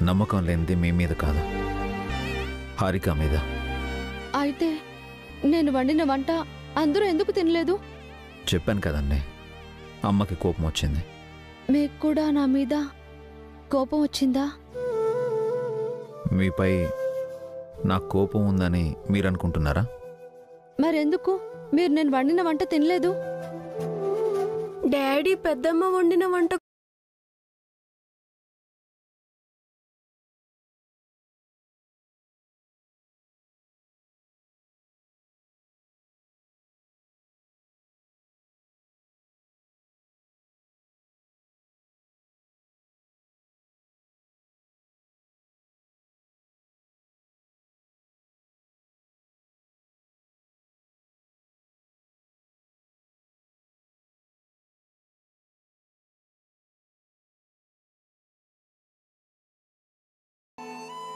నమ్మకం లేనిది మీ మీద కాదు, హారిక మీద. అయితే నేను వండిన వంట అందరూ ఎందుకు తినలేదు? చెప్పాను కదండి, అమ్మకి కోపం వచ్చింది. మీకు కూడా నా మీద కోపం వచ్చిందా? మీపై నాకు కోపం ఉందని మీరు అనుకుంటున్నారా? మరెందుకు మీరు నేను వండిన వంట తినలేదు? డాడీ పెద్దమ్మ వండిన వంట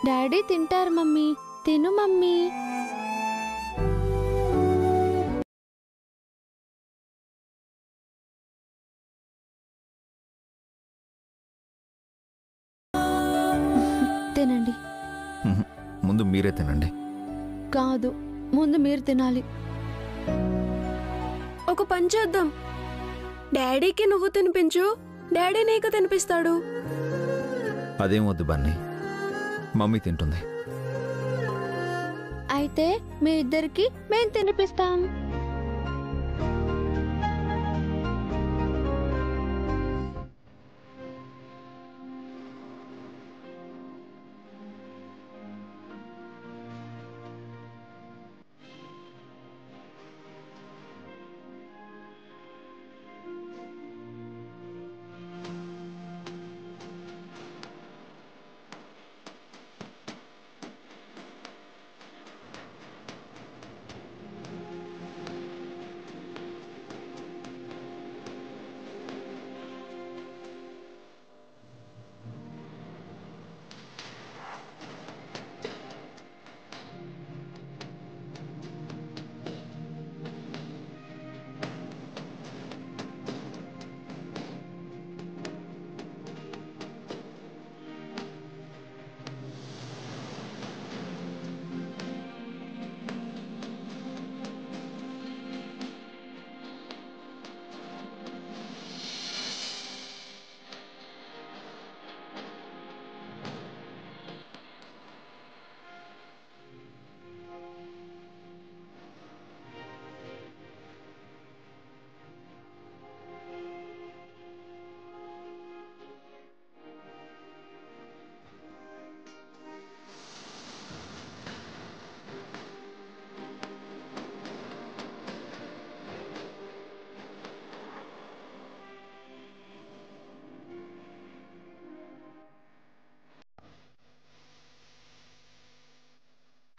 డాడీ తింటారు మమ్మీ, తిను మమ్మీ. తినండి. ముందు మీరే తినండి. కాదు, ముందు మీరు తినాలి. ఒక పని చేద్దాం, డాడీకి నువ్వు తినిపించు, డాడీ నీకు తినిపిస్తాడు. అదేం వద్దు బన్నీ, మమ్మీ తింటుంది. అయితే మీ ఇద్దరికి మేము తినిపిస్తాం.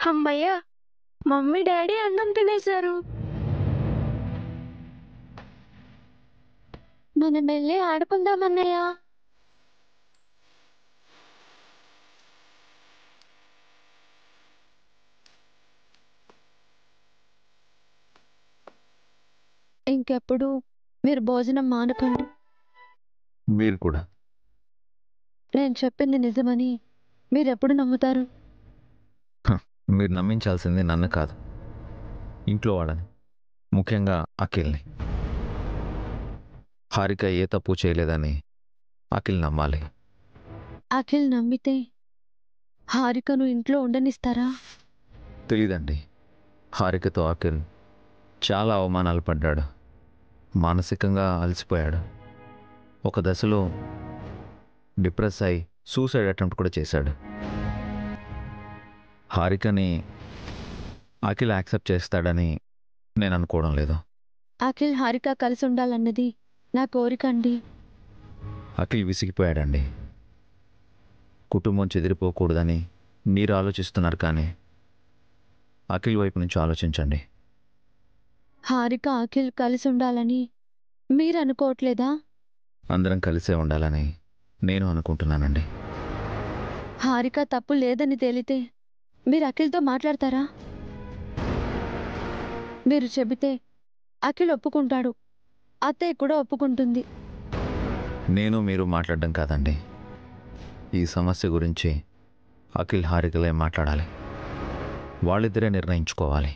అమ్మయ్య, మమ్మీ డాడీ అన్నం తినేశారు. మనం వెళ్ళి ఆడుకుందామన్నయ్య. ఇంకెప్పుడు మీరు భోజనం మానకండి. మీరు కూడా. నేను చెప్పింది నిజమని మీరెప్పుడు నమ్ముతారు? మీరు నమ్మించాల్సింది నన్ను కాదు, ఇంట్లో వాళ్ళని, ముఖ్యంగా అఖిల్ని. హారిక ఏ తప్పు చేయలేదని అఖిల్ నమ్మాలి. అఖిల్ నమ్మితే హారికను ఇంట్లో ఉండనిస్తారా? తెలీదండి, హారికతో అఖిల్ చాలా అవమానాలు పడ్డాడు, మానసికంగా అలసిపోయాడు, ఒక దశలో డిప్రెస్ అయి సూసైడ్ అటెంప్ట్ కూడా చేశాడు. హారికని అఖిల్ యాక్సెప్ట్ చేస్తాడని నేను అనుకోవడం లేదు. అఖిల్ హారిక కలిసి ఉండాలన్నది నా కోరిక అండి. అఖిల్ విసిగిపోయాడండి, కుటుంబం చెదిరిపోకూడదని మీరు ఆలోచిస్తున్నారు, కానీ అఖిల్ వైపు నుంచి ఆలోచించండి. హారిక అఖిల్ కలిసి ఉండాలని మీరు అనుకోవట్లేదా? అందరం కలిసే ఉండాలని నేను అనుకుంటున్నానండి. హారిక తప్పు లేదని తేలితే మీరు అఖిల్తో మాట్లాడతారా? మీరు చెబితే అఖిల్ ఒప్పుకుంటాడు, అత్తయ్య కూడా ఒప్పుకుంటుంది. నేను మీరు మాట్లాడడం కాదండి, ఈ సమస్య గురించి అఖిల్ హారికలే మాట్లాడాలి. వాళ్ళిద్దరే నిర్ణయించుకోవాలి.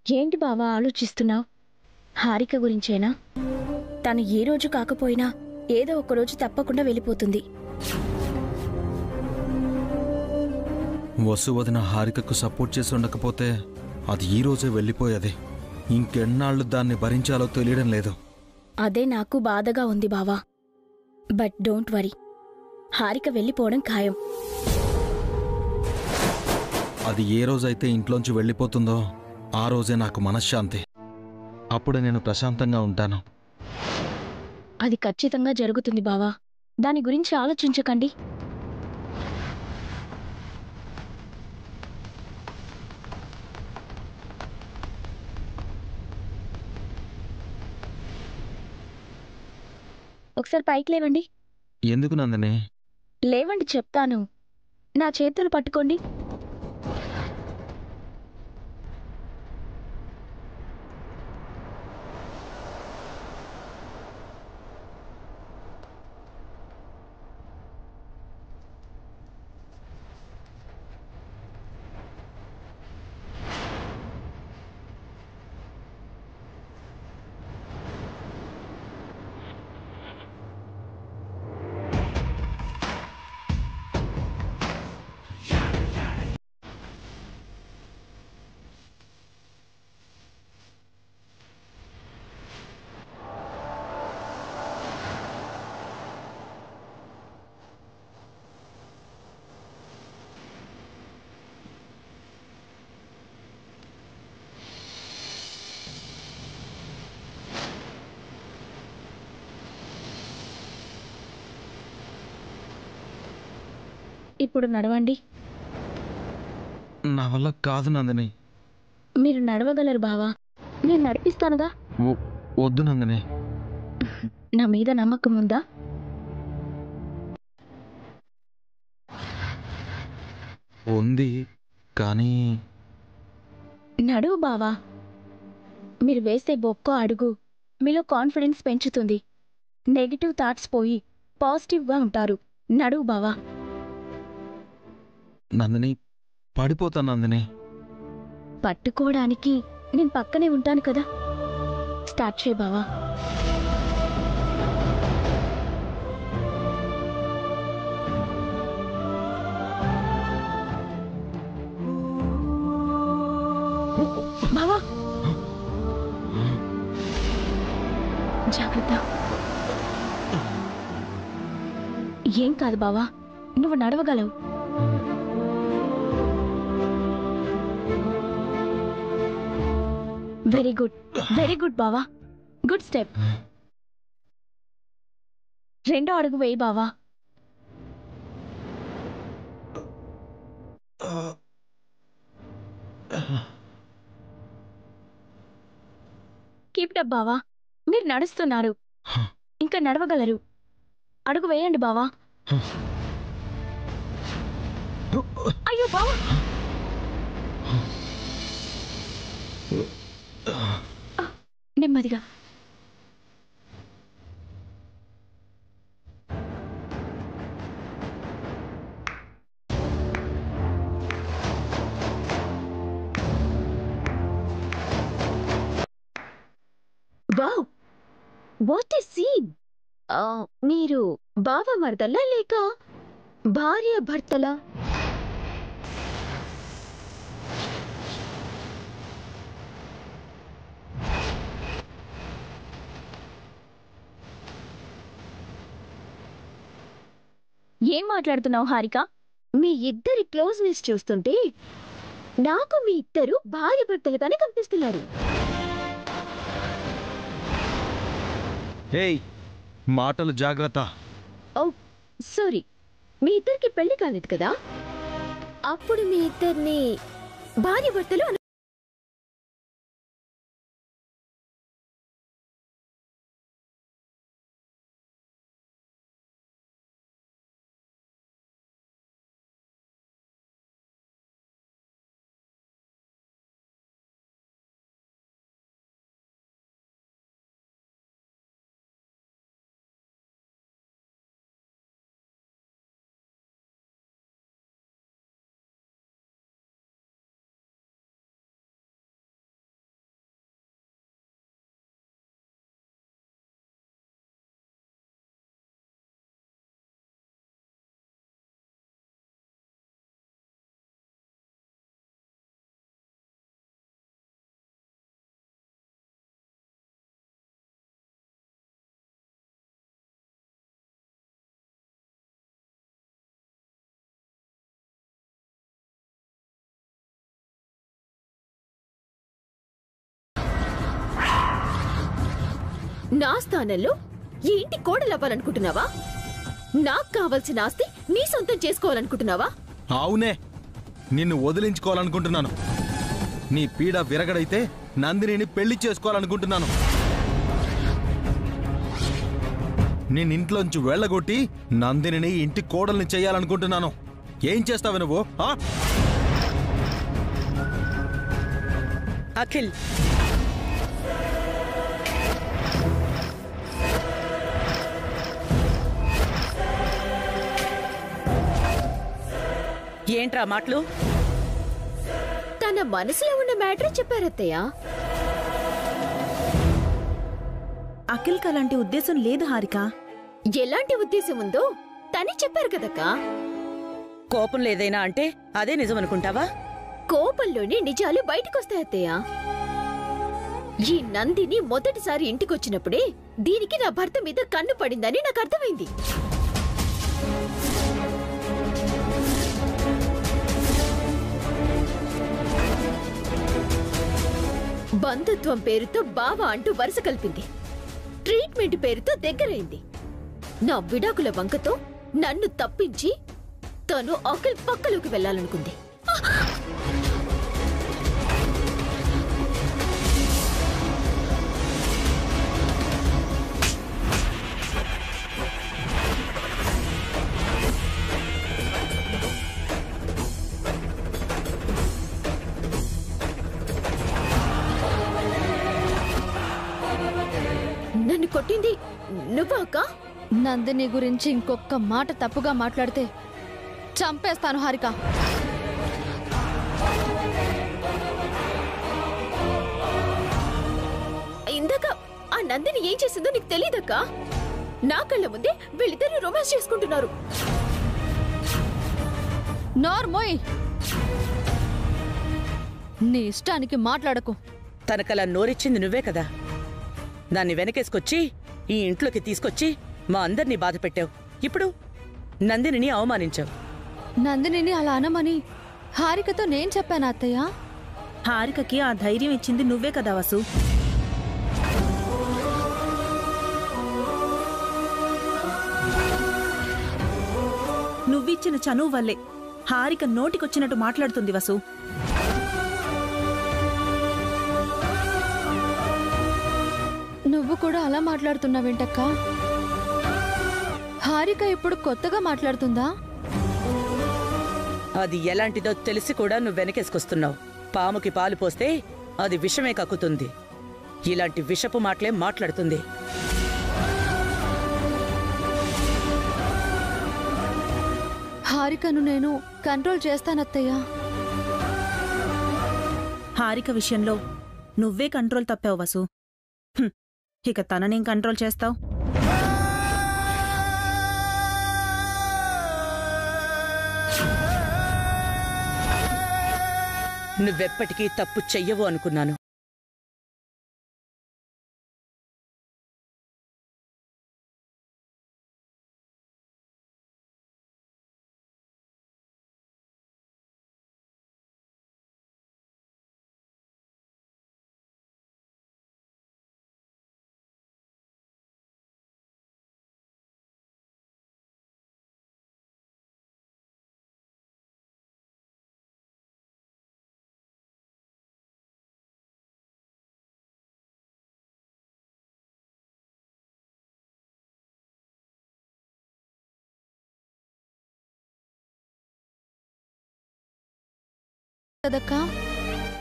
ఏంటి బావా ఆలోచిస్తున్నావు? హారిక గురించేనా? తను ఏ రోజు కాకపోయినా ఏదో ఒక రోజు తప్పకుండా వెళ్ళిపోతుంది. వసు వదిన హారికకు సపోర్ట్ చేసి ఉండకపోతే అది ఈ రోజే వెళ్ళిపోయేది. ఇంకెన్నాళ్ళు దాన్ని భరించాలో తెలియడం లేదు. అదే నాకు బాధగా ఉంది బావా. బట్ డోంట్ వరీ, హారిక వెళ్ళిపోవడం ఖాయం. అది ఏ రోజైతే ఇంట్లోంచి వెళ్ళిపోతుందో ఆ రోజే నాకు మనశ్శాంతి. అప్పుడు నేను ప్రశాంతంగా ఉంటాను. అది ఖచ్చితంగా జరుగుతుంది బావా. దాని గురించి ఆలోచించకండి. ఒకసారి పైకి లేవండి. ఎందుకు నందిని? లేవండి చెప్తాను. నా చేతులు పట్టుకోండి. ఇప్పుడు నడవండి. నా వల్ల కాదు నందిని. మీరు నడవగలరు బావా. నేను నడిపిస్తానుగా. వద్దు నందిని. నా మీద నమ్మకం ఉందా? ఉంది, కానీ నడువు బావా. మీరు వేసే ఒక్కో అడుగు మీలో కాన్ఫిడెన్స్ పెంచుతుంది. నెగిటివ్ థాట్స్ పోయి పాజిటివ్గా ఉంటారు. నడువు బావా. నందిని, పడిపోతా నందిని. పట్టుకోవడానికి నేను పక్కనే ఉంటాను కదా. స్టార్ట్ చేయి బావా. బావా జాగ్రత్త. ఏం కాదు బావా, నువ్వు నడవగలవు. వెరీ గుడ్, వెరీ గుడ్ బావా. Good step. రెండో అడుగు వేయి బావా. కీప్ ఇట్ అప్ బావా. మీరు నడుస్తున్నారు, ఇంకా నడవగలరు. అడుగు వేయండి బావా. అయ్యో బావా. నెమ్మదిగా. Wow, what a scene! మీరు బావ మరదలా లేక భార్య భర్తలా? ఏం మాట్లాడుతున్నావు హారిక? మీ ఇద్దరి క్లోజ్నెస్ చూస్తుంటే నాకు మీ ఇద్దరు భార్య భర్తలుగానే కనిపిస్తున్నారు. హేయ్, మాటలు జాగ్రత్త. ఓ సారీ, మీ ఇద్దరికి పెళ్లి కాలేదు కదా? అప్పుడు మీ ఇద్దరిని భార్య భర్తలు నా స్థానంలో ఈ ఇంటి కోడలవ్వాలనుకుంటున్నావా? నాకు కావలసిన ఆస్తి నీ సొంతం చేసుకోవాలనుకుంటున్నావా? అవునే, నిన్ను వదిలించుకోవాలనుకుంటున్నాను. నీ పీడ విరగడైతే నందినిని పెళ్లి చేసుకోవాలనుకుంటున్నాను. నిన్నింట్లోంచి వెళ్ళగొట్టి నందినిని ఇంటి కోడల్ని చేయాలనుకుంటున్నాను. ఏం చేస్తావు నువ్వు? అఖిల్, ఏంట్రా మాటలు? తన మనసులో ఉన్న మ్యాటర్ చెప్పారత్తయ్య. అఖిల్కి అలాంటి ఉద్దేశం లేదు హారిక. ఎలాంటి ఉద్దేశం ఉందో తనే చెప్పారు కదక్కా. కోపం లేదైనా అంటే అదే నిజం అనుకుంటావా? కోపంలోనే నిజాలు బయటకొస్తాయత్తయ్య. ఈ నందిని మొదటిసారి ఇంటికొచ్చినప్పుడే దీనికి నా భర్త మీద కన్ను పడిందని నాకు అర్థమైంది. బంధుత్వం పేరుతో బావ అంటూ వరుస కలిపింది. ట్రీట్మెంట్ పేరుతో దగ్గరైంది. నా విడాకుల వంకతో నన్ను తప్పించి తను అఖిల్ పక్కలోకి వెళ్లాలనుకుంది. నన్ను కొట్టింది నువ్వా అక్క? నందిని గురించి ఇంకొక మాట తప్పుగా మాట్లాడితే చంపేస్తాను హారిక. ఇందాక ఆ నందిని ఏం చేసిందో నీకు తెలీదక్క? నా కళ్ళ ముందే వీళ్ళిద్దరూ రొమాన్స్ చేసుకుంటున్నారు. నోర్మోయ్, నీ ఇష్టానికి మాట్లాడకు. తనకలా నోరిచ్చింది నువ్వే కదా. దాన్ని వెనకేసుకొచ్చి ఈ ఇంట్లోకి తీసుకొచ్చి మా అందర్నీ బాధ పెట్టావు. ఇప్పుడు నందినిని అవమానించావు. నందినిని అలా అనమని హారికతో నేను చెప్పాను అత్తయ్య. హారికకి ఆ ధైర్యం ఇచ్చింది నువ్వే కదా వసు. నువ్విచ్చిన చనువు వల్లే హారిక నోటికొచ్చినట్టు మాట్లాడుతుంది వసు. నువ్వు కూడా అలా మాట్లాడుతున్నావేంటక్క? హారిక ఇప్పుడు కొత్తగా మాట్లాడుతుందా? అది ఎలాంటిదో తెలిసి కూడా నువ్వు వెనకేసుకొస్తున్నావు. పాముకి పాలు పోస్తే అది విషమే కక్కుతుంది. ఇలాంటి విషపు మాటలే మాట్లాడుతుంది. హారికను నేను కంట్రోల్ చేస్తానత్తయ్యా. హారిక విషయంలో నువ్వే కంట్రోల్ తప్పావు వసు. ఇక తననేం కంట్రోల్ చేస్తావు? నువ్వెప్పటికీ తప్పు చెయ్యవు అనుకున్నాను. కదక్కా.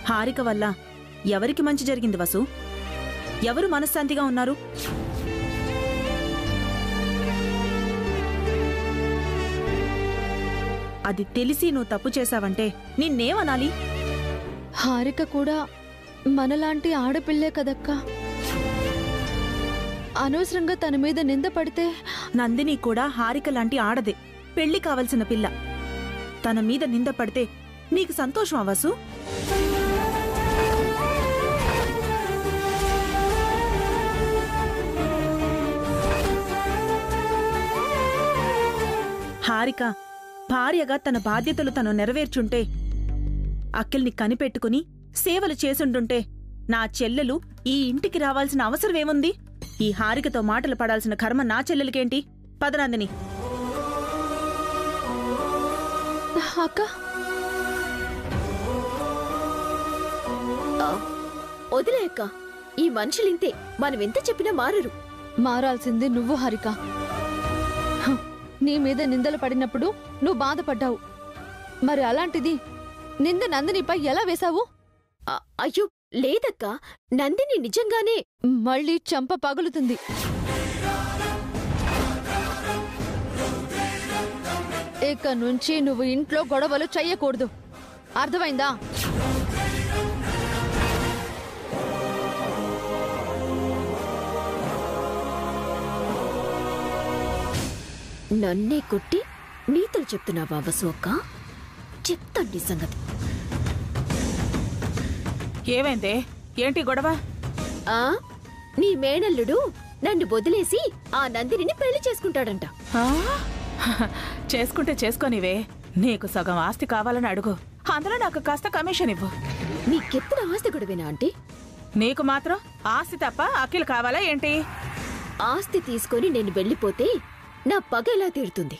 హారిక వల్ల ఎవరికి మంచి జరిగింది వసు? ఎవరు మనశ్శాంతిగా ఉన్నారు? అది తెలిసి నువ్వు తప్పు చేశావంటే నిన్నేమనాలి? హారిక కూడా మనలాంటి ఆడపిల్లే కదక్కా. అనవసరంగా తన మీద నింద పడితే నందిని కూడా హారిక లాంటి ఆడదే, పెళ్లి కావలసిన పిల్ల. తన మీద నింద పడితే నీకు సంతోషం అవ్వసు? హారిక భార్యగా తన బాధ్యతలు తను నెరవేర్చుంటే, అఖిల్ని కనిపెట్టుకుని సేవలు చేసుంటుంటే నా చెల్లెలు ఈ ఇంటికి రావాల్సిన అవసరమేముంది? ఈ హారికతో మాటలు పడాల్సిన కర్మ నా చెల్లెలకేంటి? పదనందిని. అక్క, వదిలే అక్క. ఈ మనుషులింతే, మనం ఎంత చెప్పినా మారరు. మారాల్సింది నువ్వు హారిక. హ, నీ మీద నిందలు పడినప్పుడు నువ్వు బాధపడ్డావు. మరి అలాంటిది నింద నందినిపై ఎలా వేశావు? అయ్యో లేదక్క, నందిని నిజంగానే. మళ్ళీ చంప పగులుతుంది. ఇక నుంచి నువ్వు ఇంట్లో గొడవలు చెయ్యకూడదు, అర్థమైందా? నన్నే కొట్టి నీతులు చెప్తున్నావా వసు అక్క? చెప్తాండి సంగతి. ఏమైందే? ఏంటి గొడవ? ఆ నీ మేనల్లుడు నన్ను వదిలేసి ఆ నందిని పెళ్లి చేసుకుంటాడంట. చేసుకుంటే చేసుకోనివే, నీకు సగం ఆస్తి కావాలని అడుగు, అందులో నాకు కాస్త కమిషన్ ఇవ్వు. నీకెప్పుడు ఆస్తి గొడవేనా ఆంటీ? నీకు మాత్రం ఆస్తి తప్ప అఖిల్ కావాలా ఏంటి? ఆస్తి తీసుకొని నేను వెళ్ళిపోతే నా పగ ఎలా తీరుతుంది?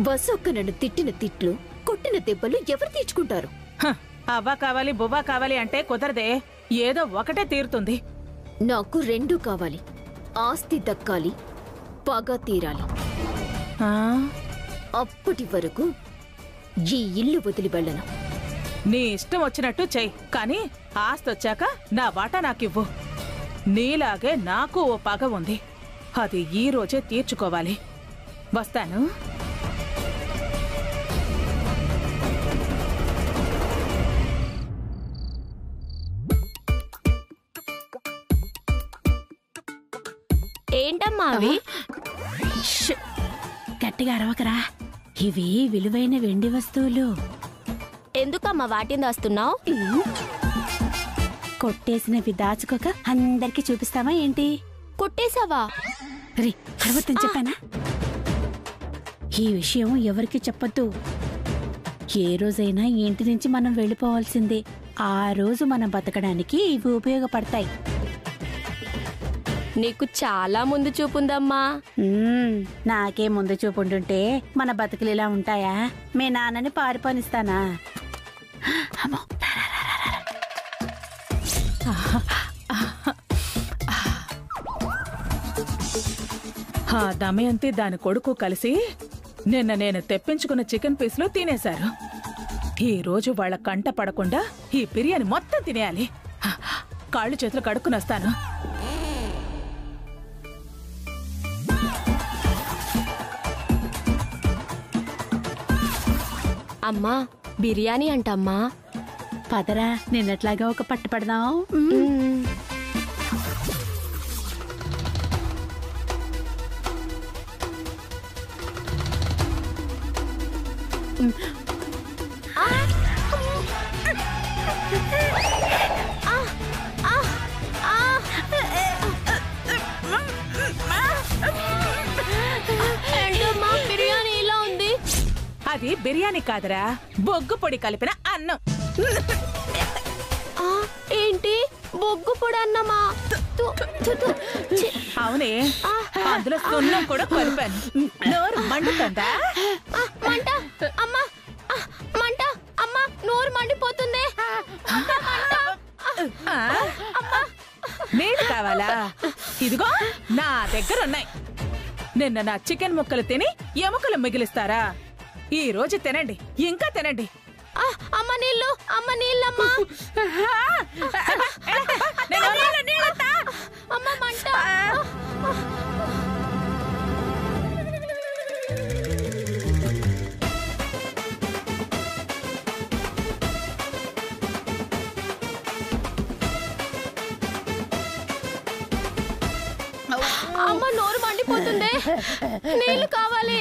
వసొక్క నన్ను తిట్టిన తిట్లు, కొట్టిన దెబ్బలు ఎవరు తీర్చుకుంటారు? అవ్వా కావాలి బువ్వా కావాలి అంటే కుదరదే, ఏదో ఒకటే తీరుతుంది. నాకు రెండూ కావాలి. ఆస్తి దక్కాలి, పగ తీరాలి. అప్పటి వరకు ఈ ఇల్లు వదిలి వెళ్ళను. నీ ఇష్టం వచ్చినట్టు చెయ్యి, కానీ ఆస్తి వచ్చాక నా వాటా నాకివ్వు. నీలాగే నాకు ఓ పగ ఉంది, అది ఈ రోజే తీర్చుకోవాలి. వస్తాను. ఏంటమ్మా అవి? గట్టిగా అరవకరా, ఇవి విలువైన వెండి వస్తువులు. ఎందుకమ్మా వాటిని దాస్తున్నావు? కొట్టేసినవి దాచుకోక అందరికి చూపిస్తావా ఏంటి? కొట్టేశావా? రే అరవద్దని చెప్పానా? ఈ విషయం ఎవరికి చెప్పొద్దు. ఏ రోజైనా ఈ ఇంటి నుంచి మనం వెళ్ళిపోవాల్సిందే. ఆ రోజు మనం బతకడానికి ఇవి ఉపయోగపడతాయి. నీకు చాలా ముందు చూపుందమ్మా. నాకే ముందు చూపుంటుంటే మన బతుకులు ఇలా ఉంటాయా? మీ నాన్నని పారిపోనిస్తానా? అమ్మో, ఆ దమయంతి దాని కొడుకు కలిసి నిన్న నేను తెప్పించుకున్న చికెన్ పీసులు తినేశారు. ఈ రోజు వాళ్ళ కంట పడకుండా ఈ బిర్యానీ మొత్తం తినేయాలి. కాళ్ళు చేతులు కడుక్కుని వస్తాను. అమ్మా బిర్యానీ అంటమ్మా. పదరా, నిన్నట్లాగా ఒక పట్టు పడదాం. బిర్యానీ ఇలా ఉంది. అది బిర్యానీ కాదురా, బొగ్గు పొడి కలిపిన అన్నం. ఏంటి బొగ్గు పొడి అన్నమా? అవునే, అందులో సున్నం కూడా కలిపాను. నోరు మండుతుందా? మంట అమ్మా, మంట అమ్మా, నోరు మండిపోతుంది. నీళ్ళు కావాలా? ఇదిగో నా దగ్గర ఉన్నాయి. నిన్న నా చికెన్ ముక్కలు తిని ఎముకలు మిగిలిస్తారా? ఈ రోజు తినండి, ఇంకా తినండి. అమ్మ నీళ్ళు, అమ్మ నీళ్ళమ్మా. అమ్మ మంట. అమ్మ నోరు మండిపోతుంది, నీళ్ళు కావాలి.